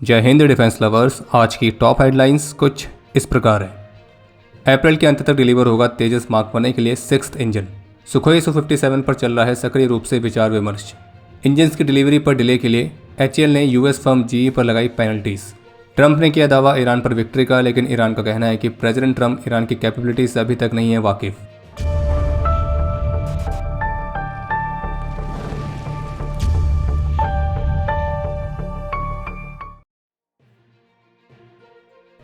जय Hind defence lovers. आज की टॉप हेडलाइंस कुछ इस प्रकार है। अप्रैल के अंत तक डिलीवर होगा तेजस मार्क 1 के लिए 6th इंजन। सुखोई Su-57 पर चल रहा है सक्रिय रूप से विचार विमर्श। इंजन्स की डिलीवरी पर डिले के लिए HAL ने यूएस फर्म GE पर लगाई पेनल्टीज। ट्रंप ने किया दावा ईरान पर विक्ट्री का, लेकिन ईरान का कहना है कि प्रेसिडेंट ट्रंप ईरान की कैपेबिलिटी से अभी तक नहीं है वाकिफ।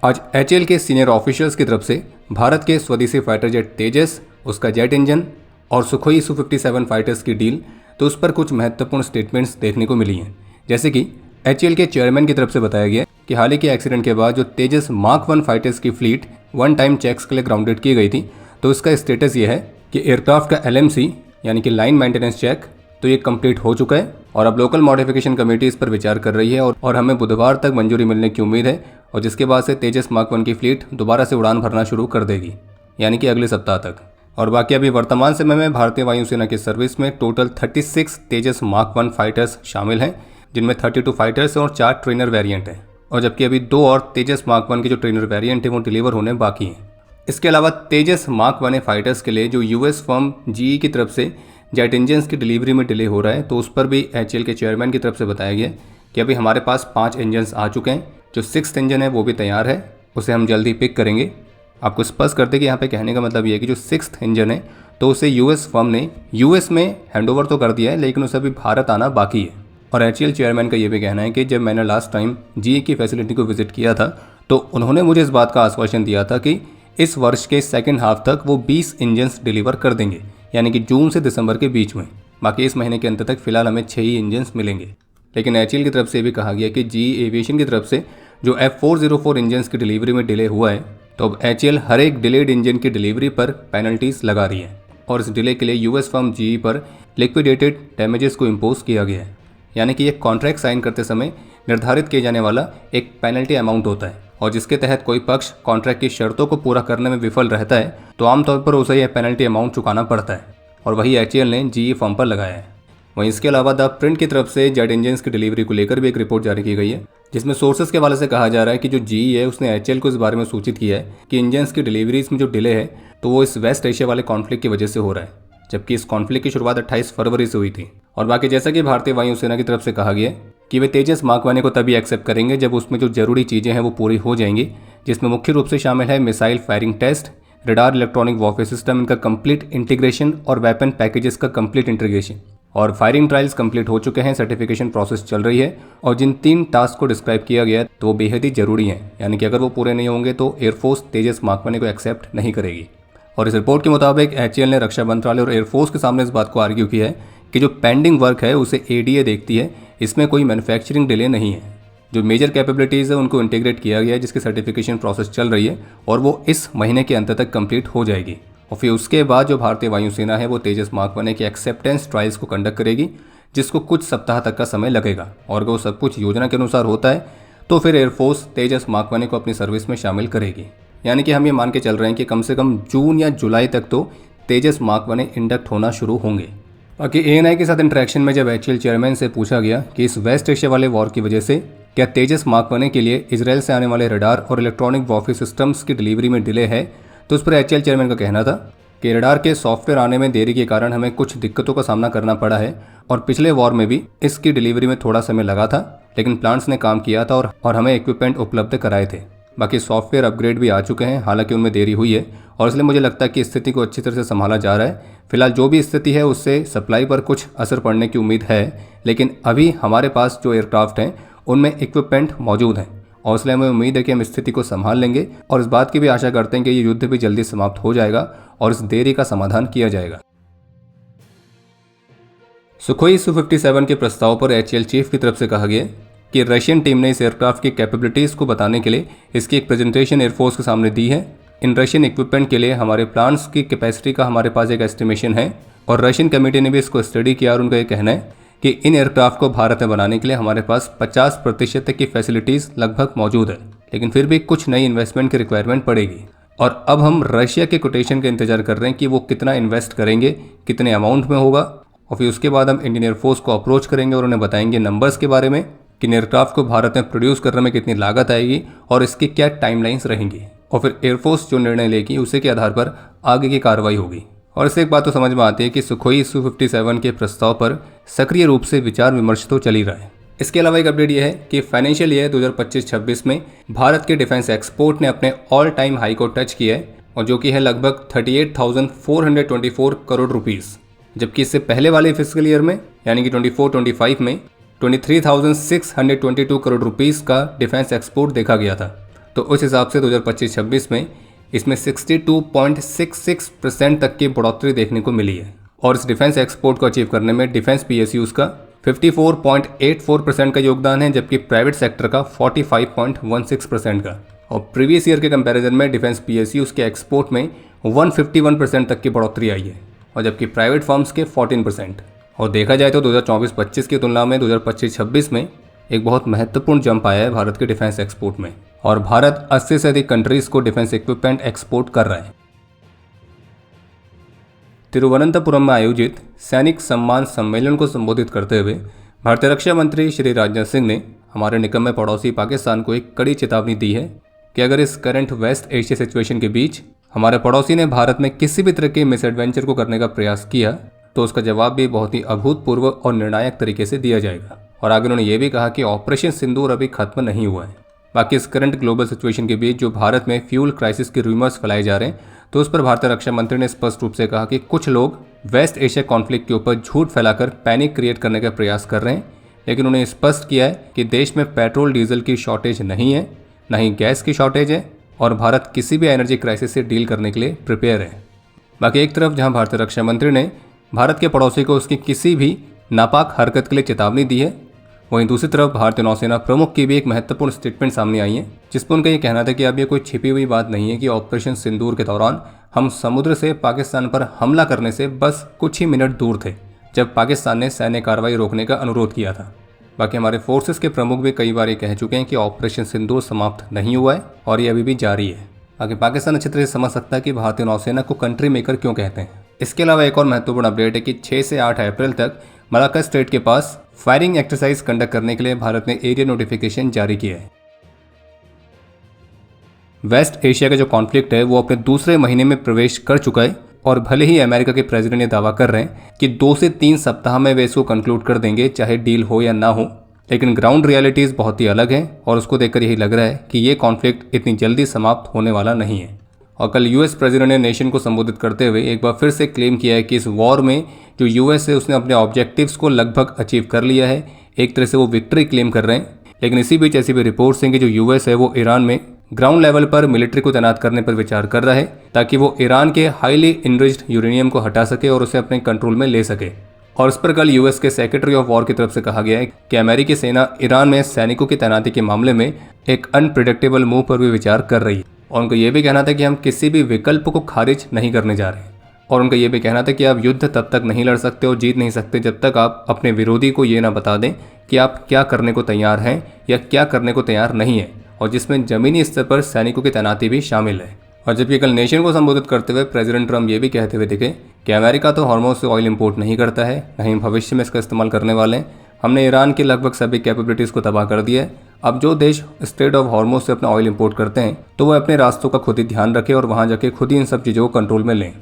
आज HAL के सीनियर ऑफिशियल्स की तरफ से भारत के स्वदेशी फाइटर जेट तेजस, उसका जेट इंजन और सुखोई Su-57 फाइटर्स की डील, तो उस पर कुछ महत्वपूर्ण स्टेटमेंट्स देखने को मिली हैं। जैसे कि HAL के चेयरमैन की तरफ से बताया गया कि हाल ही के एक्सीडेंट के बाद जो तेजस मार्क 1 फाइटर्स की फ्लीट वन टाइम चेक्स के लिए ग्राउंडेड की गई थी, तो उसका स्टेटस ये है कि एयरक्राफ्ट का LMC यानी कि लाइन मेंटेनेंस चेक तो ये कंप्लीट हो चुका है और अब लोकल मॉडिफिकेशन कमेटी इस पर विचार कर रही है और हमें बुधवार तक मंजूरी मिलने की उम्मीद है और जिसके बाद से तेजस मार्क 1 की फ्लीट दोबारा से उड़ान भरना शुरू कर देगी, यानी कि अगले सप्ताह तक। और बाकी अभी वर्तमान समय में भारतीय वायुसेना की सर्विस में टोटल 36 तेजस मार्क 1 फाइटर्स शामिल हैं, जिनमें 32 फाइटर्स और 4 ट्रेनर वेरिएंट हैं, और जबकि अभी 2 और तेजस मार्क 1 के जो ट्रेनर वेरिएंट है वो डिलीवर होने बाकी हैं। इसके अलावा तेजस मार्क 1 फाइटर्स के लिए जो यूएस फर्म GE की तरफ से जेट इंजन्स की डिलीवरी में डिले हो रहा है, तो उस पर भी HAL के चेयरमैन की तरफ से बताया गया कि अभी हमारे पास 5 इंजन्स आ चुके हैं। जो 6th इंजन है वो भी तैयार है, उसे हम जल्दी पिक करेंगे। आपको स्पष्ट करते कि यहाँ पे कहने का मतलब ये है कि जो 6th इंजन है तो उसे यूएस फर्म ने यूएस में हैंडओवर तो कर दिया है, लेकिन उसे अभी भारत आना बाकी है। और HAL चेयरमैन का ये भी कहना है कि जब मैंने लास्ट टाइम GE की फैसिलिटी को विजिट किया था तो उन्होंने मुझे इस बात का आश्वासन दिया था कि इस वर्ष के सेकेंड हाफ तक वो 20 इंजन्स डिलीवर कर देंगे, यानी कि जून से दिसंबर के बीच में। बाकी इस महीने के अंत तक फिलहाल हमें 6 ही इंजन्स मिलेंगे। लेकिन HAL की तरफ से भी कहा गया कि GE एविएशन की तरफ से जो F404 इंजन्स की डिलीवरी में डिले हुआ है, तो अब HAL हर एक डिलेड इंजन की डिलीवरी पर पेनल्टीज लगा रही है और इस डिले के लिए यूएस फर्म GE पर लिक्विडेटेड डैमेजेस को इम्पोज किया गया है, यानी कि एक कॉन्ट्रैक्ट साइन करते समय निर्धारित किए जाने वाला एक पेनल्टी अमाउंट होता है और जिसके तहत कोई पक्ष कॉन्ट्रैक्ट की शर्तों को पूरा करने में विफल रहता है तो आमतौर पर उसे यह पेनल्टी अमाउंट चुकाना पड़ता है, और वही HAL ने GE फर्म पर लगाया है। वहीं इसके अलावा द प्रिंट की तरफ से जेट इंजन्स की डिलीवरी को लेकर भी एक रिपोर्ट जारी की गई है, जिसमें सोर्सेज के हवाले से कहा जा रहा है कि जो GE है उसने HAL को इस बारे में सूचित किया है कि इंजन्स की डिलीवरीज में जो डिले है तो वो इस वेस्ट एशिया वाले कॉन्फ्लिक्ट की वजह से हो रहा है, जबकि इस कॉन्फ्लिक्ट की शुरुआत 28 फरवरी से हुई थी। और बाकी जैसा कि भारतीय वायुसेना की तरफ से कहा गया कि वे तेजस मार्क 1 को तभी एक्सेप्ट करेंगे जब उसमें जो जरूरी चीज़ें हैं वो पूरी हो जाएंगी, जिसमें मुख्य रूप से शामिल है missile firing test, radar electronic warfare system इनका कंप्लीट इंटीग्रेशन और वेपन पैकेजेस का कंप्लीट इंटीग्रेशन। और फायरिंग ट्रायल्स कंप्लीट हो चुके हैं, सर्टिफिकेशन प्रोसेस चल रही है और जिन 3 टास्क को डिस्क्राइब किया गया है तो वो बेहद ही जरूरी हैं, यानी कि अगर वो पूरे नहीं होंगे तो एयरफोर्स तेजस मार्क 1 को एक्सेप्ट नहीं करेगी। और इस रिपोर्ट के मुताबिक HAL ने रक्षा मंत्रालय और एयरफोर्स के सामने इस बात को आर्ग्यू किया है कि जो पेंडिंग वर्क है उसे ADA देखती है, इसमें कोई मैन्युफैक्चरिंग डिले नहीं है। जो मेजर कैपेबिलिटीज़ है उनको इंटीग्रेट किया गया है, जिसकी सर्टिफिकेशन प्रोसेस चल रही है और वो इस महीने के अंत तक कंप्लीट हो जाएगी। और फिर उसके बाद जो भारतीय वायुसेना है वो तेजस मार्क 1 की एक्सेप्टेंस ट्रायल्स को कंडक्ट करेगी, जिसको कुछ सप्ताह तक का समय लगेगा। और अगर वो सब कुछ योजना के अनुसार होता है तो फिर एयरफोर्स तेजस मार्क 1 को अपनी सर्विस में शामिल करेगी, यानी कि हम ये मान के चल रहे हैं कि कम से कम जून या जुलाई तक तो तेजस मार्क 1 इंडक्ट होना शुरू होंगे। बाकी ANI के साथ इंटरेक्शन में जब HAL चेयरमैन से पूछा गया कि इस वेस्ट एशिया वाले वॉर की वजह से क्या तेजस मार्क 1 के लिए इजराइल से आने वाले रडार और इलेक्ट्रॉनिक वॉरफेयर सिस्टम्स की डिलीवरी में डिले है, तो उस पर HAL चेयरमैन का कहना था कि रडार के सॉफ्टवेयर आने में देरी के कारण हमें कुछ दिक्कतों का सामना करना पड़ा है और पिछले वॉर में भी इसकी डिलीवरी में थोड़ा समय लगा था, लेकिन प्लांट्स ने काम किया था और हमें इक्विपमेंट उपलब्ध कराए थे। बाकी सॉफ्टवेयर अपग्रेड भी आ चुके हैं, हालांकि उनमें देरी हुई है और इसलिए मुझे लगता है कि स्थिति को अच्छी तरह से संभाला जा रहा है। फिलहाल जो भी स्थिति है उससे सप्लाई पर कुछ असर पड़ने की उम्मीद है, लेकिन अभी हमारे पास जो एयरक्राफ्ट हैं उनमें इक्विपमेंट मौजूद हैं और इसलिए हमें उम्मीद है कि हम स्थिति को संभाल लेंगे और इस बात की भी आशा करते हैं कि ये युद्ध भी जल्दी समाप्त हो जाएगा और इस देरी का समाधान किया जाएगा। सुखोई Su-57 के प्रस्ताव पर HAL चीफ की तरफ से कहा गया कि रशियन टीम ने इस एयरक्राफ्ट की कैपेबिलिटीज़ को बताने के लिए इसकी एक प्रेजेंटेशन एयरफोर्स के सामने दी है। इन रशियन इक्विपमेंट के लिए हमारे प्लांट्स की कैपेसिटी का हमारे पास एक एस्टिमेशन है और रशियन कमेटी ने भी इसको स्टडी किया और उनका ये कहना है कि इन एयरक्राफ्ट को भारत में बनाने के लिए हमारे पास 50% तक की फैसिलिटीज़ लगभग मौजूद है, लेकिन फिर भी कुछ नई इन्वेस्टमेंट की रिक्वायरमेंट पड़ेगी। और अब हम रशिया के कोटेशन का इंतजार कर रहे हैं कि वो कितना इन्वेस्ट करेंगे, कितने अमाउंट में होगा, और फिर उसके बाद हम इंडियन एयरफोर्स को अप्रोच करेंगे और उन्हें बताएंगे नंबर्स के बारे में कि एयरक्राफ्ट को भारत में प्रोड्यूस करने में कितनी लागत आएगी और इसकी क्या टाइमलाइंस रहेंगी, और फिर एयरफोर्स जो निर्णय लेगी उसी के आधार पर आगे की कार्रवाई होगी। और इससे एक बात तो समझ में आती है कि सुखोई Su-57 के प्रस्ताव पर सक्रिय रूप से विचार विमर्श तो चल ही रहा है। इसके अलावा एक अपडेट यह है कि फाइनेंशियल ईयर 2025-26 में भारत के डिफेंस एक्सपोर्ट ने अपने ऑल टाइम हाई को टच किया है, और जो कि है लगभग 38,424 करोड़ रुपीस, जबकि इससे पहले वाले फिजिकल ईयर में यानी कि 24-25 में 23,622 करोड़ रुपीस का डिफेंस एक्सपोर्ट देखा गया था। तो उस हिसाब से 2025-26 में इसमें 62.66% तक की बढ़ोतरी देखने को मिली है, और इस डिफेंस एक्सपोर्ट को अचीव करने में डिफेंस PSUs का 54.84% का योगदान है, जबकि प्राइवेट सेक्टर का 45.16% का। और प्रीवियस ईयर के कंपैरिजन में डिफेंस PSUs के एक्सपोर्ट में 151% तक की बढ़ोतरी आई है, और जबकि प्राइवेट फर्म्स के 14%। और देखा जाए तो 2024-25 की तुलना में 2025-26 में एक बहुत महत्वपूर्ण जंप आया है भारत के डिफेंस एक्सपोर्ट में, और भारत 80 से अधिक कंट्रीज को डिफेंस इक्विपमेंट एक्सपोर्ट कर रहा है। तिरुवनंतपुरम में आयोजित सैनिक सम्मान सम्मेलन को संबोधित करते हुए भारतीय रक्षा मंत्री श्री राजनाथ सिंह ने हमारे निकम्मे पड़ोसी पाकिस्तान को एक कड़ी चेतावनी दी है कि अगर इस करंट वेस्ट एशिया सिचुएशन के बीच हमारे पड़ोसी ने भारत में किसी भी तरह के मिसएडवेंचर को करने का प्रयास किया तो उसका जवाब भी बहुत ही अभूतपूर्व और निर्णायक तरीके से दिया जाएगा। और आगे उन्होंने ये भी कहा कि ऑपरेशन सिंदूर अभी खत्म नहीं हुआ है। बाकी इस करंट ग्लोबल सिचुएशन के बीच जो भारत में फ्यूल क्राइसिस के रूमर्स फैलाए जा रहे हैं, तो उस पर भारतीय रक्षा मंत्री ने स्पष्ट रूप से कहा कि कुछ लोग वेस्ट एशिया कॉन्फ्लिक्ट के ऊपर झूठ फैलाकर पैनिक क्रिएट करने का प्रयास कर रहे हैं, लेकिन उन्होंने स्पष्ट किया है कि देश में पेट्रोल डीजल की शॉर्टेज नहीं है, न ही गैस की शॉर्टेज है, और भारत किसी भी एनर्जी क्राइसिस से डील करने के लिए प्रिपेयर है। बाकी एक तरफ जहां भारतीय रक्षा मंत्री ने भारत के पड़ोसी को उसकी किसी भी नापाक हरकत के लिए चेतावनी दी है, वहीं दूसरी तरफ भारतीय नौसेना प्रमुख की भी एक महत्वपूर्ण स्टेटमेंट सामने आई है, जिसमें उनका ये कहना था कि अब ये कोई छिपी हुई बात नहीं है कि ऑपरेशन सिंदूर के दौरान हम समुद्र से पाकिस्तान पर हमला करने से बस कुछ ही मिनट दूर थे जब पाकिस्तान ने सैन्य कार्रवाई रोकने का अनुरोध किया था। बाकी हमारे फोर्सेस के प्रमुख भी कई बार ये कह चुके हैं कि ऑपरेशन सिंदूर समाप्त नहीं हुआ है और ये अभी भी जारी है। बाकी पाकिस्तान अच्छी तरह से समझ सकता है कि भारतीय नौसेना को कंट्री मेकर क्यों कहते हैं। इसके अलावा एक और महत्वपूर्ण अपडेट है कि 6 से 8 अप्रैल तक मलाक्का स्ट्रेट के पास फायरिंग एक्सरसाइज कंडक्ट करने के लिए भारत ने एरिया नोटिफिकेशन जारी किया है। वेस्ट एशिया का जो कॉन्फ्लिक्ट है वो अपने दूसरे महीने में प्रवेश कर चुका है, और भले ही अमेरिका के प्रेसिडेंट ये दावा कर रहे हैं कि 2 से 3 सप्ताह में वे इसको कंक्लूड कर देंगे, चाहे डील हो या ना हो, लेकिन ग्राउंड रियलिटीज़ बहुत ही अलग है, और उसको देखकर यही लग रहा है कि ये कॉन्फ्लिक्ट इतनी जल्दी समाप्त होने वाला नहीं है। और कल यूएस प्रेसिडेंट ने नेशन को संबोधित करते हुए एक बार फिर से क्लेम किया है कि इस वॉर में जो यूएस है उसने अपने ऑब्जेक्टिव्स को लगभग अचीव कर लिया है। एक तरह से वो विक्ट्री क्लेम कर रहे हैं, लेकिन इसी बीच ऐसी भी रिपोर्ट्स हैं कि जो यूएस है वो ईरान में ग्राउंड लेवल पर मिलिट्री को तैनात करने पर विचार कर रहा है, ताकि वो ईरान के हाईली इनरिच्ड यूरेनियम को हटा सके और उसे अपने कंट्रोल में ले सके। और इस पर कल यूएस के सेक्रेटरी ऑफ वॉर की तरफ से कहा गया है कि अमेरिकी सेना ईरान में सैनिकों की तैनाती के मामले में एक अनप्रिडिक्टेबल मूव पर भी विचार कर रही है। और उनका यह भी कहना था कि हम किसी भी विकल्प को खारिज नहीं करने जा रहे हैं, और उनका यह भी कहना था कि आप युद्ध तब तक नहीं लड़ सकते और जीत नहीं सकते जब तक आप अपने विरोधी को ये ना बता दें कि आप क्या करने को तैयार हैं या क्या करने को तैयार नहीं है, और जिसमें जमीनी स्तर पर सैनिकों की तैनाती भी शामिल है। और जबकि कल नेशन को संबोधित करते हुए प्रेसिडेंट ट्रम्प ये भी कहते हुए दिखे कि अमेरिका तो हॉर्मोज से ऑयल इंपोर्ट नहीं करता है, न ही भविष्य में इसका इस्तेमाल करने वाले हैं। हमने ईरान की लगभग सभी कैपेबिलिटीज़ को तबाह कर दिया है। अब जो देश स्ट्रेट ऑफ हॉर्मोज से अपना ऑयल इंपोर्ट करते हैं तो वह अपने रास्तों का खुद ही ध्यान रखें और वहाँ जाके खुद ही इन सब चीज़ों को कंट्रोल में लें।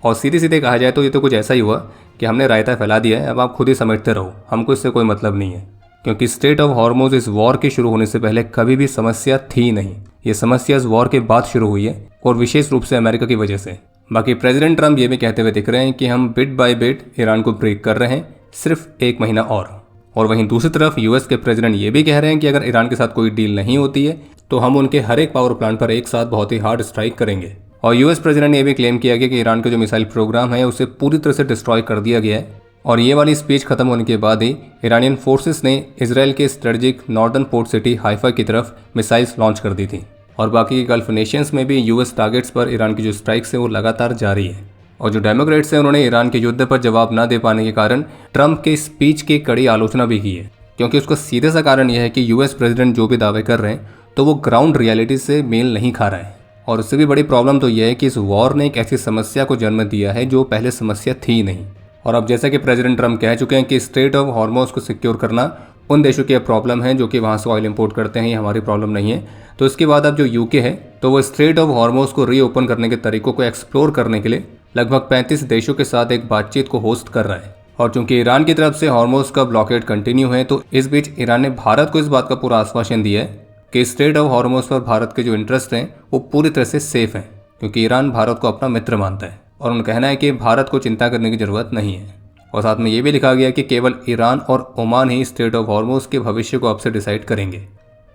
और सीधे सीधे कहा जाए तो ये तो कुछ ऐसा ही हुआ कि हमने रायता फैला दिया है, अब आप खुद ही समेटते रहो, हमको इससे कोई मतलब नहीं है, क्योंकि स्ट्रेट ऑफ हॉर्मोज इस वॉर के शुरू होने से पहले कभी भी समस्या थी नहीं। ये समस्या इस वॉर के बाद शुरू हुई है, और विशेष रूप से अमेरिका की वजह से। बाकी प्रेसिडेंट ट्रम्प ये भी कहते हुए दिख रहे हैं कि हम बिट बाय बिट ईरान को ब्रेक कर रहे हैं, सिर्फ 1 महीना और वहीं दूसरी तरफ यूएस के प्रेसिडेंट ये भी कह रहे हैं कि अगर ईरान के साथ कोई डील नहीं होती है तो हम उनके हर एक पावर प्लांट पर एक साथ बहुत ही हार्ड स्ट्राइक करेंगे। और यूएस प्रेसिडेंट ने यह भी क्लेम किया कि ईरान का जो मिसाइल प्रोग्राम है उसे पूरी तरह से डिस्ट्रॉय कर दिया गया है। और ये वाली स्पीच खत्म होने के बाद ही ईरानियन फोर्सेस ने इसराइल के strategic northern port city Haifa की तरफ मिसाइल्स लॉन्च कर दी थी। और बाकी गल्फ नेशंस में भी यूएस टारगेट्स पर ईरान की जो स्ट्राइक्स है वो लगातार जारी है। और जो डेमोक्रेट्स हैं उन्होंने ईरान के युद्ध पर जवाब न दे पाने के कारण ट्रंप के स्पीच की कड़ी आलोचना भी की है, क्योंकि उसका सीधे सा कारण यह है कि यूएस प्रेसिडेंट जो भी दावे कर रहे हैं तो वो ग्राउंड रियलिटी से मेल नहीं खा रहा है। और उससे भी बड़ी प्रॉब्लम तो यह है कि इस वॉर ने एक ऐसी समस्या को जन्म दिया है जो पहले समस्या थी नहीं। और अब जैसा कि प्रेसिडेंट ट्रंप कह चुके हैं कि स्ट्रेट ऑफ हॉर्मोज को सिक्योर करना उन देशों की अब प्रॉब्लम है जो कि वहाँ से ऑयल इंपोर्ट करते हैं, ये हमारी प्रॉब्लम नहीं है। तो इसके बाद अब जो यूके है तो वो स्ट्रेट ऑफ हॉर्मोज को रीओपन करने के तरीकों को एक्सप्लोर करने के लिए लगभग 35 देशों के साथ एक बातचीत को होस्ट कर रहा है। और चूंकि ईरान की तरफ से हॉर्मोज का ब्लॉकेड कंटिन्यू है, तो इस बीच ईरान ने भारत को इस बात का पूरा आश्वासन दिया है कि स्ट्रेट ऑफ हॉर्मोज पर भारत के जो इंटरेस्ट हैं वो पूरी तरह से सेफ हैं, क्योंकि ईरान भारत को अपना मित्र मानता है और उनका कहना है कि भारत को चिंता करने की जरूरत नहीं है। और साथ में ये भी लिखा गया कि केवल ईरान और Oman he straight of Hormuz के भविष्य को अब से डिसाइड करेंगे।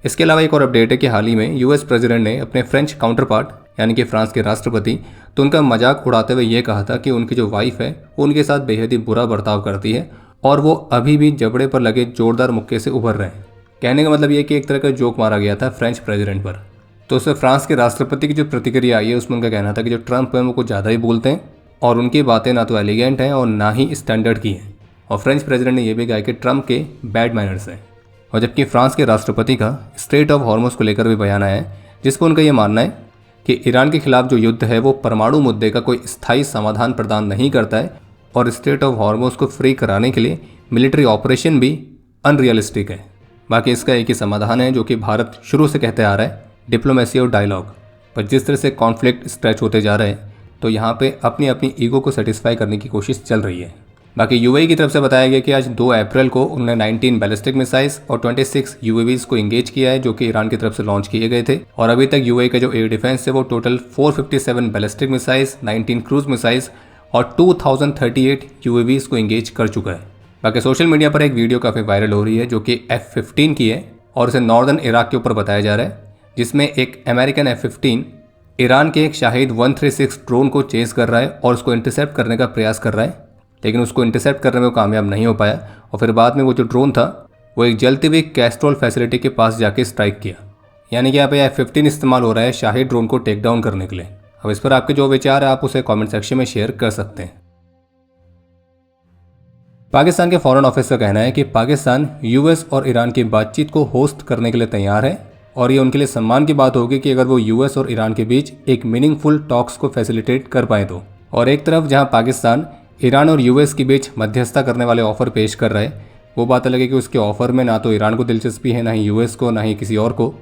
इसके अलावा एक और अपडेट है कि हाल ही में यूएस प्रेसिडेंट ने अपने फ्रेंच काउंटर पार्ट यानी कि फ्रांस के राष्ट्रपति, तो उनका मजाक उड़ाते हुए ये कहा था कि उनकी जो वाइफ है वो उनके साथ बेहद ही बुरा बर्ताव करती है और वो अभी भी जबड़े पर लगे जोरदार मुक्के से उभर रहे हैं। कहने का मतलब ये कि एक तरह का जोक मारा गया था फ्रेंच प्रेसिडेंट पर। तो उससे फ्रांस के राष्ट्रपति की जो प्रतिक्रिया आई है उसमें उनका कहना था कि जो ट्रंप है वो कुछ ज़्यादा ही बोलते हैं और उनकी बातें ना तो एलिगेंट हैं और ना ही स्टैंडर्ड की हैं। और फ्रेंच प्रेसिडेंट ने यह भी कहा कि ट्रंप के बैड मैनर्स हैं। और जबकि फ्रांस के राष्ट्रपति का स्ट्रेट ऑफ हॉर्मोज को लेकर भी बयान आया है, जिसको उनका ये मानना है कि ईरान के खिलाफ जो युद्ध है वो परमाणु मुद्दे का कोई स्थायी समाधान प्रदान नहीं करता है और स्ट्रेट ऑफ हॉर्मोज को फ्री कराने के लिए मिलिट्री ऑपरेशन भी अनरियलिस्टिक है। बाकी इसका एक ही समाधान है जो कि भारत शुरू से कहते आ रहा है, डिप्लोमेसी और डायलॉग। पर जिस तरह से कॉन्फ्लिक्ट स्ट्रेच होते जा रहे हैं तो यहाँ पे अपनी अपनी ईगो को सेटिस्फाई करने की कोशिश चल रही है। बाकी यूएई की तरफ से बताया गया कि आज 2 अप्रैल को उन्होंने 19 बैलिस्टिक मिसाइल्स और 26 यूएवीज को इंगेज किया है जो कि ईरान की तरफ से लॉन्च किए गए थे। और अभी तक यूएई का जो एयर डिफेंस है वो total 457 ballistic missiles, 19 cruise missiles और 2038 यूएवीज को इंगेज कर चुका है। बाकी सोशल मीडिया पर एक वीडियो काफ़ी वायरल हो रही है जो कि F-15 की है और इसे नॉर्दर्न इराक के ऊपर बताया जा रहा है, जिसमें एक अमेरिकन F-15 ईरान के एक शाहिद 136 ड्रोन को चेस कर रहा है और उसको इंटरसेप्ट करने का प्रयास कर रहा है, लेकिन उसको इंटरसेप्ट करने में वो कामयाब नहीं हो पाया। और फिर बाद में वो जो ड्रोन था वो एक जलती हुई कैस्ट्रोल फैसिलिटी के पास जाके स्ट्राइक किया। यानी कि यहाँ पे F-15 इस्तेमाल हो रहा है शाहिद ड्रोन को टेक डाउन करने के लिए। अब इस पर आपके जो विचार है आप उसे कमेंट सेक्शन में शेयर कर सकते हैं। पाकिस्तान के फॉरेन ऑफिस का कहना है कि पाकिस्तान यूएस और ईरान की बातचीत को होस्ट करने के लिए तैयार है और ये उनके लिए सम्मान की बात होगी कि अगर वो यूएस और ईरान के बीच एक मीनिंगफुल टॉक्स को फैसिलिटेट कर पाए तो। और एक तरफ जहां पाकिस्तान ईरान और यूएस के बीच मध्यस्थता करने वाले ऑफर पेश कर रहा है, वो बात अलग है कि उसके ऑफर में ना तो ईरान को दिलचस्पी है, ना ही यूएस को, ना ही किसी और को।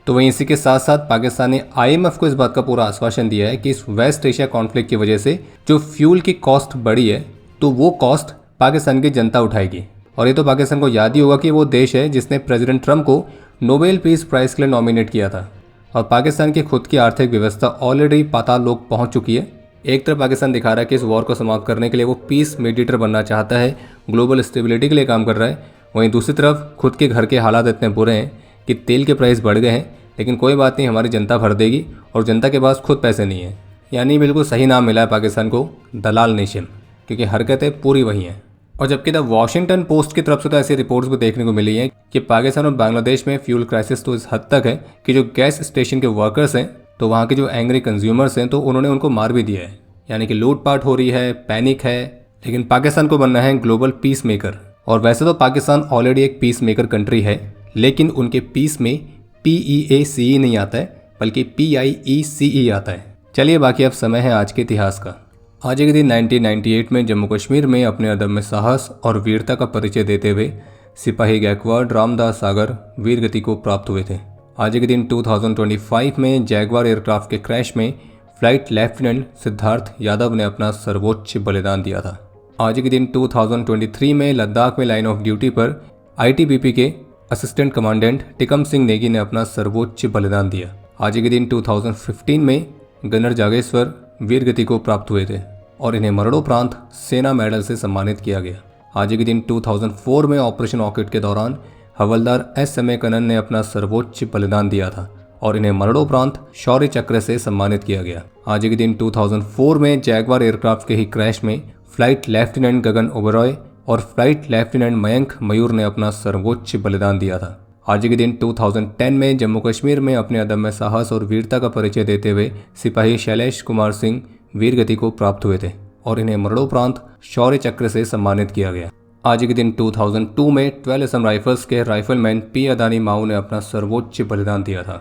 तो वहीं इसी के साथ साथ पाकिस्तान ने IMF को इस बात का पूरा आश्वासन दिया है कि इस वेस्ट एशिया कॉन्फ्लिक्ट की वजह से जो फ्यूल की कॉस्ट बढ़ी है तो वो कॉस्ट पाकिस्तान की जनता उठाएगी। और ये तो पाकिस्तान को याद ही होगा कि वो देश है जिसने प्रेसिडेंट ट्रंप को नोबेल पीस प्राइज़ के लिए नॉमिनेट किया था। और पाकिस्तान की खुद की आर्थिक व्यवस्था ऑलरेडी पाताल लोक पहुंच चुकी है। एक तरफ पाकिस्तान दिखा रहा है कि इस वॉर को समाप्त करने के लिए वो पीस मीडिएटर बनना चाहता है, ग्लोबल स्टेबिलिटी के लिए काम कर रहा है। वहीं दूसरी तरफ खुद के घर के हालात इतने बुरे हैं कि तेल के प्राइस बढ़ गए हैं, लेकिन कोई बात नहीं, हमारी जनता भर देगी और जनता के पास खुद पैसे नहीं है। यानी बिल्कुल सही नाम मिला है पाकिस्तान को, दलाल नेशन, क्योंकि हरकतें पूरी वही हैं। और जबकि द वॉशिंगटन पोस्ट की तरफ से तो ऐसी रिपोर्ट्स भी देखने को मिली हैं कि पाकिस्तान और बांग्लादेश में फ्यूल क्राइसिस तो इस हद तक है कि जो गैस स्टेशन के वर्कर्स हैं तो वहाँ के जो एंग्री कंज्यूमर्स हैं तो उन्होंने उनको मार भी दिया है। यानी कि लूटपाट हो रही है, पैनिक है। लेकिन पाकिस्तान को बनना है ग्लोबल पीस मेकर। और वैसे तो पाकिस्तान ऑलरेडी एक पीस मेकर कंट्री है, लेकिन उनके पीस में PEACE नहीं आता है बल्कि PIECE आता है। चलिए बाकी अब समय है आज के इतिहास का। आज के दिन 1998 में जम्मू कश्मीर में अपने अदम्य साहस और वीरता का परिचय देते हुए सिपाही गायकवाड़ रामदास सागर वीर गति को प्राप्त हुए थे। आज के दिन 2025 में जैगवार एयरक्राफ्ट के क्रैश में फ्लाइट लेफ्टिनेंट सिद्धार्थ यादव ने अपना सर्वोच्च बलिदान दिया था। आज के दिन 2023 में लद्दाख में लाइन ऑफ ड्यूटी पर ITBP के असिस्टेंट कमांडेंट टिकम सिंह नेगी ने अपना सर्वोच्च बलिदान दिया। आज के दिन 2015 में गनर जागेश्वर वीर गति को प्राप्त हुए थे और इन्हें मरणोपरांत सेना मेडल से सम्मानित किया गया। आज के दिन 2004 में ऑपरेशन ऑर्किड के दौरान हवलदार SM कनन ने अपना सर्वोच्च बलिदान दिया था और इन्हें मरणोपरांत शौर्य चक्र से सम्मानित किया गया। आज के दिन 2004 में जैगवार एयरक्राफ्ट के ही क्रैश में फ्लाइट लेफ्टिनेंट गगन ओबरॉय और फ्लाइट लेफ्टिनेंट मयंक मयूर ने अपना सर्वोच्च बलिदान दिया था। आज के दिन 2010 में जम्मू कश्मीर में अपने अदम्य साहस और वीरता का परिचय देते हुए सिपाही शैलेश कुमार सिंह वीर गति को प्राप्त हुए थे और इन्हें मरणोपरांत शौर्य चक्र से सम्मानित किया गया। आज के दिन 2002 में 12 असम राइफल्स के राइफलमैन P अदानी माऊ ने अपना सर्वोच्च बलिदान दिया था।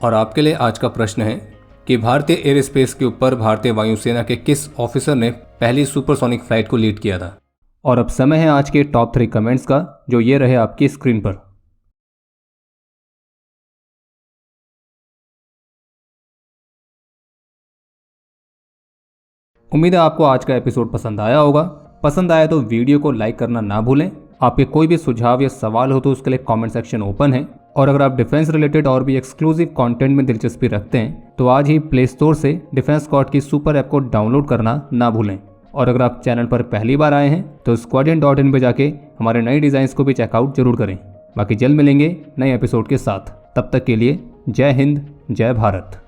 और आपके लिए आज का प्रश्न है कि भारतीय एयर स्पेस के ऊपर भारतीय वायुसेना के किस ऑफिसर ने पहली सुपरसोनिक फ्लाइट को लीड किया था। और अब समय है आज के टॉप 3 कमेंट्स का, जो ये रहे आपकी स्क्रीन पर। उम्मीद है आपको आज का एपिसोड पसंद आया होगा। पसंद आया तो वीडियो को लाइक करना ना भूलें। आपके कोई भी सुझाव या सवाल हो तो उसके लिए कमेंट सेक्शन ओपन है। और अगर आप डिफेंस रिलेटेड और भी एक्सक्लूसिव कंटेंट में दिलचस्पी रखते हैं तो आज ही प्ले स्टोर से डिफेंस स्क्वाड की सुपर ऐप को डाउनलोड करना ना भूलें। और अगर आप चैनल पर पहली बार आए हैं तो squadron.in पे जाके हमारे नए डिज़ाइंस को भी चेकआउट जरूर करें। बाकी जल्द मिलेंगे नए एपिसोड के साथ। तब तक के लिए जय हिंद, जय भारत।